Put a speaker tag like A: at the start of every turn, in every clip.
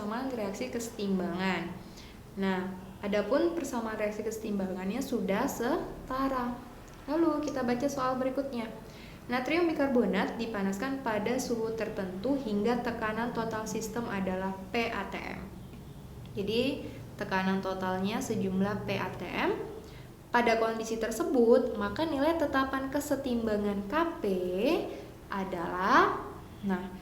A: persamaan reaksi kesetimbangan. Nah, adapun persamaan reaksi kesetimbangannya sudah setara. Lalu kita baca soal berikutnya. Natrium bikarbonat dipanaskan pada suhu tertentu hingga tekanan total sistem adalah PATM. Jadi, tekanan totalnya sejumlah PATM. Pada kondisi tersebut, maka nilai tetapan kesetimbangan Kp adalah, nah,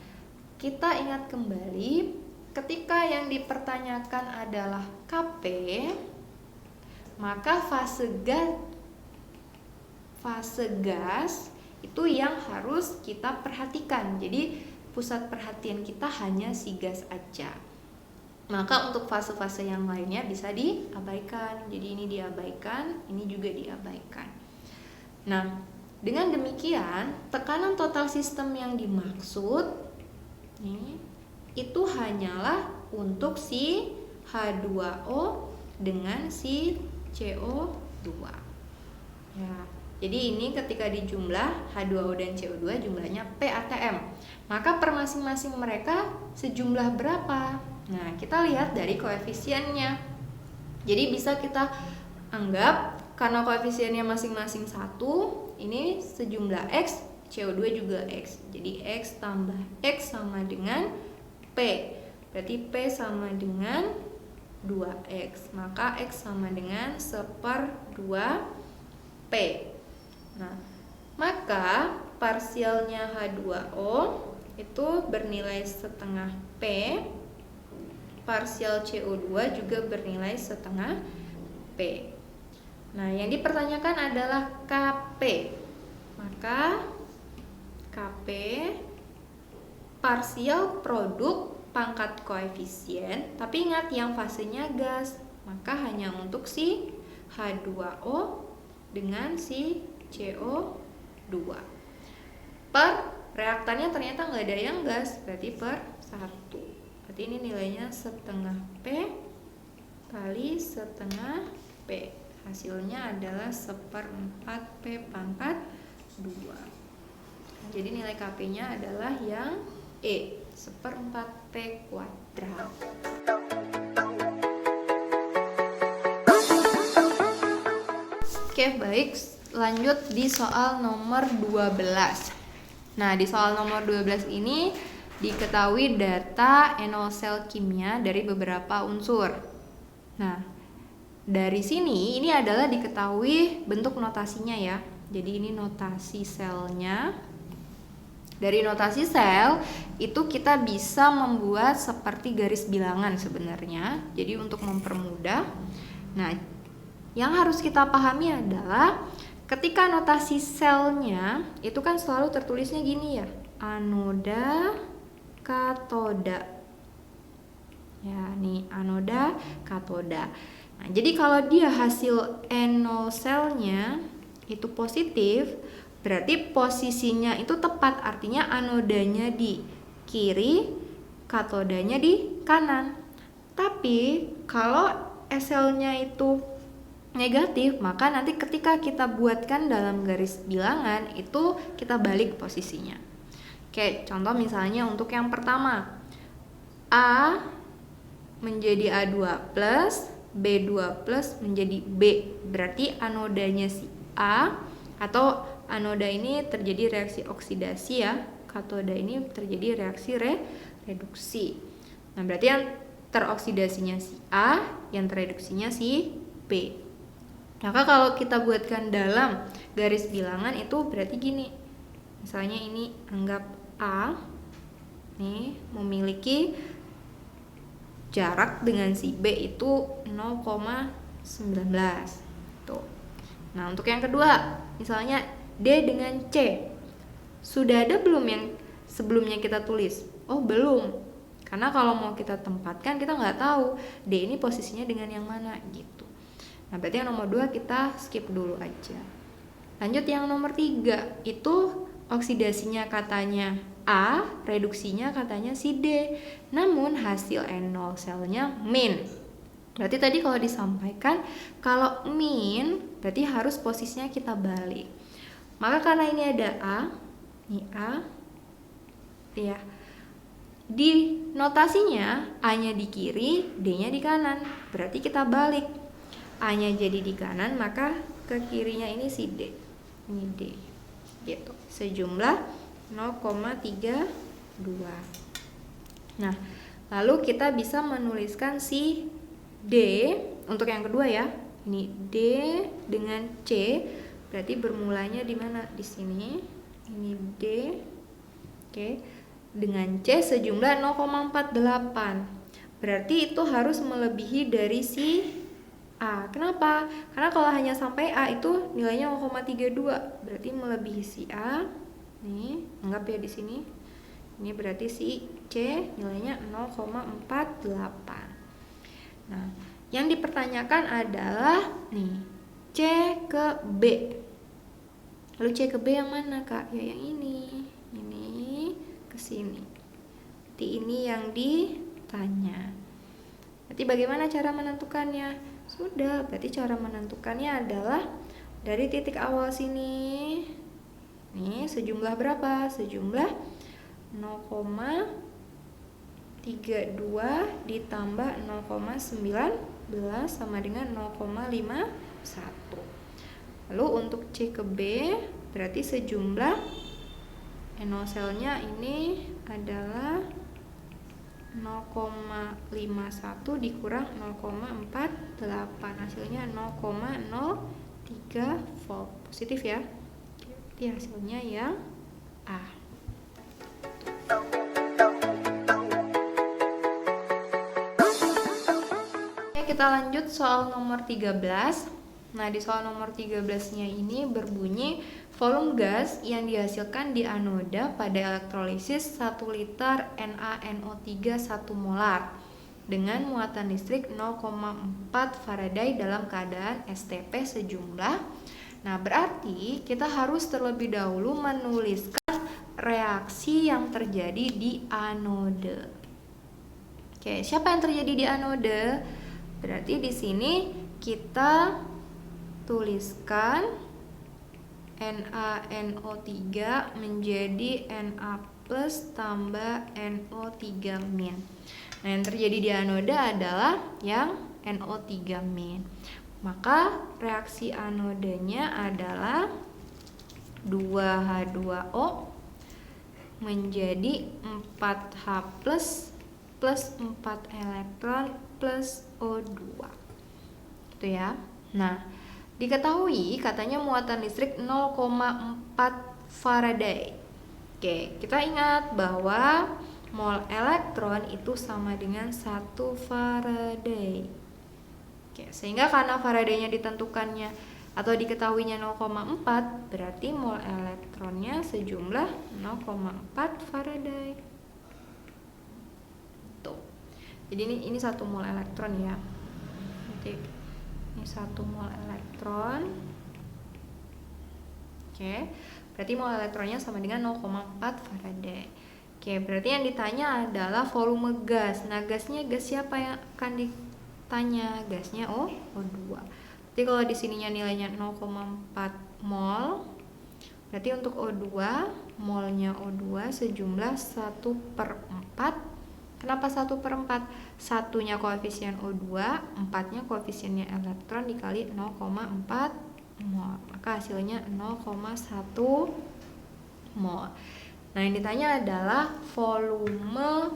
A: kita ingat kembali ketika yang dipertanyakan adalah Kp, maka fase gas itu yang harus kita perhatikan. Jadi pusat perhatian kita hanya si gas aja. Maka untuk fase-fase yang lainnya bisa diabaikan. Jadi ini diabaikan, ini juga diabaikan. Nah, dengan demikian tekanan total sistem yang dimaksud itu hanyalah untuk si H2O dengan si CO2. Ya. Jadi ini ketika dijumlah H2O dan CO2 jumlahnya PATM. Maka per masing-masing mereka sejumlah berapa? Nah, kita lihat dari koefisiennya. Jadi bisa kita anggap karena koefisiennya masing-masing 1, ini sejumlah X, CO2 juga X. Jadi X tambah X sama dengan P. Berarti P sama dengan 2X. Maka X sama dengan 1/2 P. Nah, maka parsialnya H2O itu bernilai setengah P, parsial CO2 juga bernilai setengah P. Nah, yang dipertanyakan adalah Kp. Maka Kp parsial produk pangkat koefisien, tapi ingat yang fasenya gas, maka hanya untuk si H2O dengan si CO2. Per reaktannya ternyata nggak ada yang gas, berarti per 1. Berarti ini nilainya setengah P kali setengah P. Hasilnya adalah 1/4 P pangkat 2. Jadi nilai Kp-nya adalah yang E, 1/4 P kuadrat. Oke, baik. Lanjut di soal nomor 12. Nah, di soal nomor 12 ini diketahui data enol sel kimia dari beberapa unsur. Nah, dari sini ini adalah diketahui bentuk notasinya ya. Jadi ini notasi selnya. Dari notasi sel itu kita bisa membuat seperti garis bilangan sebenarnya. Jadi untuk mempermudah. Nah, yang harus kita pahami adalah ketika notasi selnya itu kan selalu tertulisnya gini ya, anoda, katoda. Ya, nih anoda, katoda. Nah, jadi kalau dia hasil enol selnya itu positif, berarti posisinya itu tepat, artinya anodanya di kiri, katodanya di kanan. Tapi kalau SL-nya itu negatif, maka nanti ketika kita buatkan dalam garis bilangan itu kita balik posisinya. Oke, contoh misalnya untuk yang pertama, A menjadi A2+, B2+ menjadi B. Berarti anodanya si A, atau anoda ini terjadi reaksi oksidasi ya, katoda ini terjadi reaksi reduksi. Nah, berarti yang teroksidasinya si A, yang tereduksinya si B. Maka kalau kita buatkan dalam garis bilangan itu berarti gini. Misalnya ini anggap A nih memiliki jarak dengan si B itu 0,19. Tuh. Nah, untuk yang kedua, misalnya D dengan C. Sudah ada belum yang sebelumnya kita tulis? Oh, belum. Karena kalau mau kita tempatkan kita nggak tahu D ini posisinya dengan yang mana gitu. Nah, berarti yang nomor 2 kita skip dulu aja. Lanjut yang nomor 3, itu oksidasinya katanya A, reduksinya katanya si D. Namun hasil enol selnya min. Berarti tadi kalau disampaikan kalau min berarti harus posisinya kita balik. Maka karena ini ada A, ini A, ya. di notasinya A-nya di kiri, D-nya di kanan. Berarti kita balik. A-nya jadi di kanan, maka ke kirinya ini si D. Ini D. Gitu. Sejumlah 0,32. Nah, lalu kita bisa menuliskan si D untuk yang kedua ya. Ini D dengan C, berarti bermulanya di mana? Di sini. Ini D. Oke. Dengan C sejumlah 0,48. Berarti itu harus melebihi dari si A. Kenapa? Karena kalau hanya sampai A itu nilainya 0,32. Berarti melebihi si A. Nih, anggap ya di sini. Ini berarti si C nilainya 0,48. Nah, yang dipertanyakan adalah nih C ke B. Lalu C ke B yang mana, Kak? Ya yang ini. Ini ke sini. Berarti ini yang ditanya. Berarti bagaimana cara menentukannya? Sudah, berarti cara menentukannya adalah dari titik awal sini. Nih, sejumlah berapa? Sejumlah 0,32 ditambah 0,19 sama dengan 0,51. Lalu untuk C ke B berarti sejumlah NO selnya ini adalah 0,51 dikurang 0,48, hasilnya 0,03 volt. Positif ya. Jadi hasilnya yang A. Kita lanjut soal nomor 13. Nah, di soal nomor 13-nya ini berbunyi volume gas yang dihasilkan di anoda pada elektrolisis 1 liter NaNO3 1 molar dengan muatan listrik 0,4 Faraday dalam keadaan STP sejumlah. Nah, berarti kita harus terlebih dahulu menuliskan reaksi yang terjadi di anode. Oke, siapa yang terjadi di anode? Berarti di sini kita tuliskan NaNO3 menjadi Na plus tambah NO3 min. Nah, yang terjadi di anoda adalah yang NO3 min. Maka reaksi anodanya adalah 2H2O menjadi 4H plus 4 elektron plus O2. Gitu ya. Nah, diketahui katanya muatan listrik 0,4 Faraday. Oke, kita ingat bahwa mol elektron itu sama dengan 1 Faraday. Oke, sehingga karena Faraday-nya ditentukannya atau diketahuinya 0,4, berarti mol elektronnya sejumlah 0,4 Faraday. Tuh. Jadi ini 1 mol elektron ya. Nanti ini 1 mol elektron. Oke, berarti mol elektronnya sama dengan 0,4 Faraday. Oke, berarti yang ditanya adalah volume gas. Nah, gasnya gas siapa yang akan ditanya? Gasnya O2. Jadi kalau di sininya nilainya 0,4 mol, berarti untuk O2, molnya O2 sejumlah 1/4. Kenapa 1/4? Satunya koefisien O2, 4-nya koefisiennya elektron dikali 0,4 mol. Maka hasilnya 0,1 mol. Nah, yang ditanya adalah volume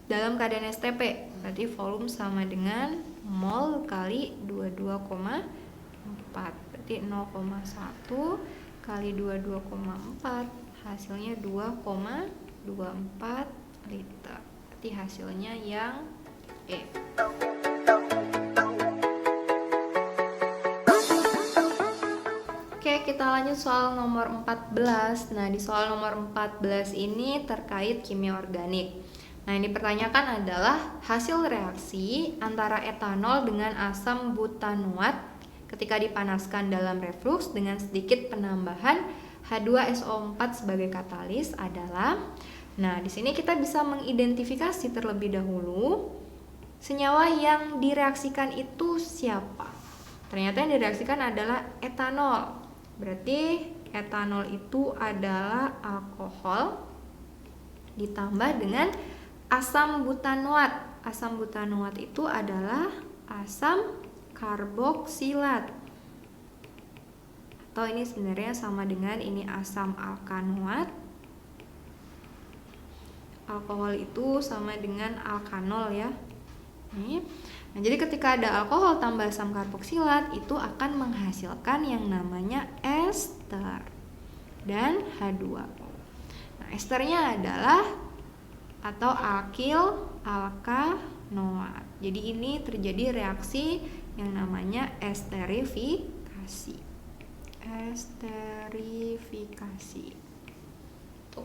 A: dalam keadaan STP. Berarti volume sama dengan mol kali 22,4. Berarti 0,1 kali 22,4 hasilnya 2,24 liter. Berarti hasilnya yang E. Oke, kita lanjut soal nomor 14. Nah, di soal nomor 14 ini terkait kimia organik. Nah, yang dipertanyakan adalah hasil reaksi antara etanol dengan asam butanoat ketika dipanaskan dalam reflux dengan sedikit penambahan H2SO4 sebagai katalis adalah. Nah, di sini kita bisa mengidentifikasi terlebih dahulu senyawa yang direaksikan itu siapa. Ternyata yang direaksikan adalah etanol. Berarti etanol itu adalah alkohol ditambah dengan asam butanoat. Asam butanoat itu adalah asam karboksilat. Atau ini sebenarnya sama dengan ini asam alkanoat. Alkohol itu sama dengan alkanol ya. Nah, jadi ketika ada alkohol tambah asam karboksilat itu akan menghasilkan yang namanya ester dan H2O. Nah, esternya adalah atau alkil alkanoat. Jadi ini terjadi reaksi yang namanya esterifikasi. Tuh.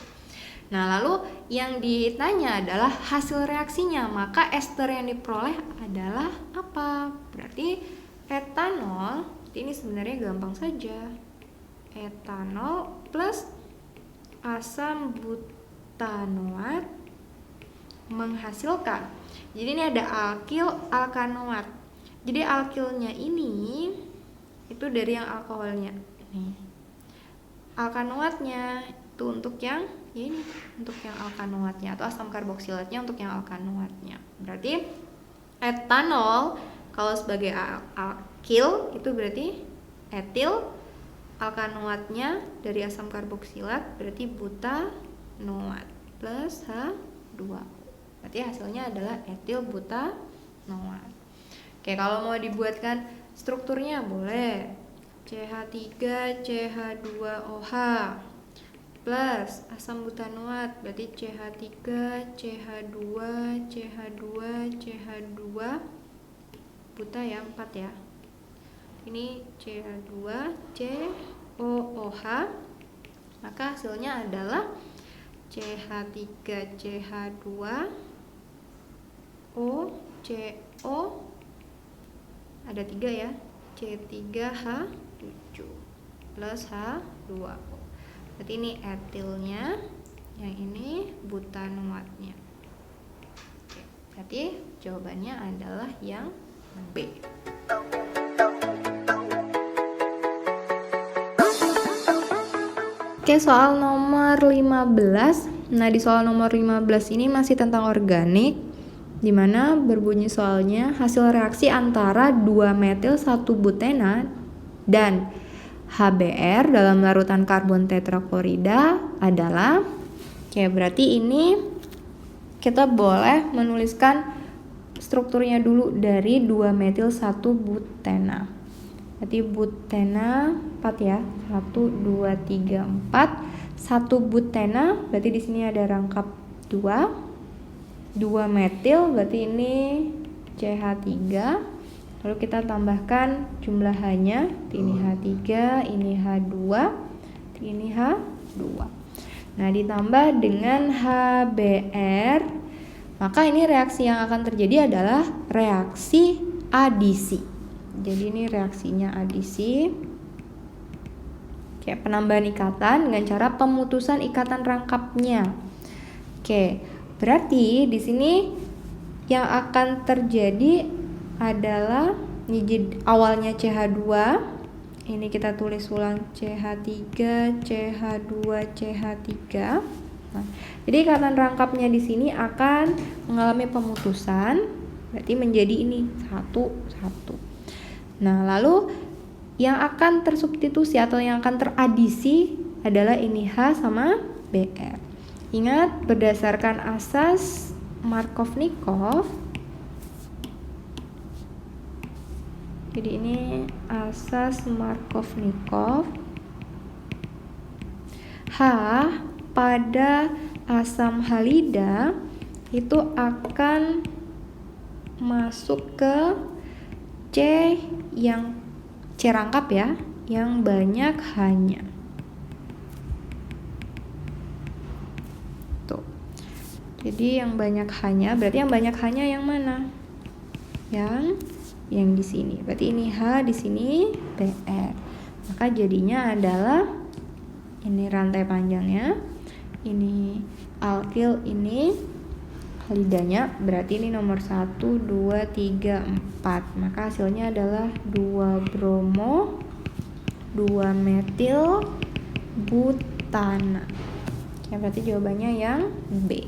A: Nah, lalu yang ditanya adalah hasil reaksinya. Maka ester yang diperoleh adalah apa? Berarti etanol. Ini sebenarnya gampang saja. Etanol plus asam butanoat menghasilkan. Jadi ini ada alkil alkanoat. Jadi alkilnya ini itu dari yang alkoholnya. Nih. Alkanoatnya itu untuk yang ini, untuk yang alkanoatnya, atau asam karboksilatnya untuk yang alkanoatnya. Berarti etanol kalau sebagai alkil itu berarti etil, alkanoatnya dari asam karboksilat berarti butanoat plus H2O. Berarti hasilnya adalah etil butanoat. Oke, kalau mau dibuatkan strukturnya boleh CH3 CH2OH plus asam butanoat berarti CH3 CH2 CH2 CH2 buta ya, 4 ya. Ini CH2 COOH, maka hasilnya adalah CH3 CH2 O CO ada 3 ya, C3H7 plus H2O. Berarti ini etilnya, yang ini butanoatnya. Oke, berarti jawabannya adalah yang B. Oke, soal nomor 15. Nah, di soal nomor 15 ini masih tentang organik, dimana berbunyi soalnya hasil reaksi antara 2-metil 1-butena dan HBr dalam larutan karbon tetraklorida adalah, oke, berarti ini kita boleh menuliskan strukturnya dulu dari 2-metil 1-butena. Berarti butena 4 ya, 1 2 3 4. 1 butena berarti di sini ada rangkap 2 metil berarti ini CH3. Lalu kita tambahkan jumlah H-nya, ini H3, ini H2, ini H2. Nah, ditambah dengan HBr, maka ini reaksi yang akan terjadi adalah reaksi adisi. Jadi ini reaksinya adisi. Kayak penambahan ikatan dengan cara pemutusan ikatan rangkapnya. Oke, berarti di sini yang akan terjadi adalah ini awalnya CH2. Ini kita tulis ulang CH3, CH2, CH3. Nah, jadi ikatan rangkapnya di sini akan mengalami pemutusan, berarti menjadi ini 1. Nah, lalu yang akan tersubstitusi atau yang akan teradisi adalah ini H sama Br. Ingat, berdasarkan asas Markovnikov. Jadi ini asas Markovnikov. H pada asam halida itu akan masuk ke C yang C rangkap ya, yang banyak H-nya. Tuh. Jadi yang banyak H-nya, berarti yang banyak H-nya yang mana? Yang di sini. Berarti ini H, di sini Br. Maka jadinya adalah ini rantai panjangnya. Ini alkil, ini halidanya, berarti ini nomor 1, 2, 3, 4. Maka hasilnya adalah 2 bromo 2 metil butana. Ya, berarti jawabannya yang B.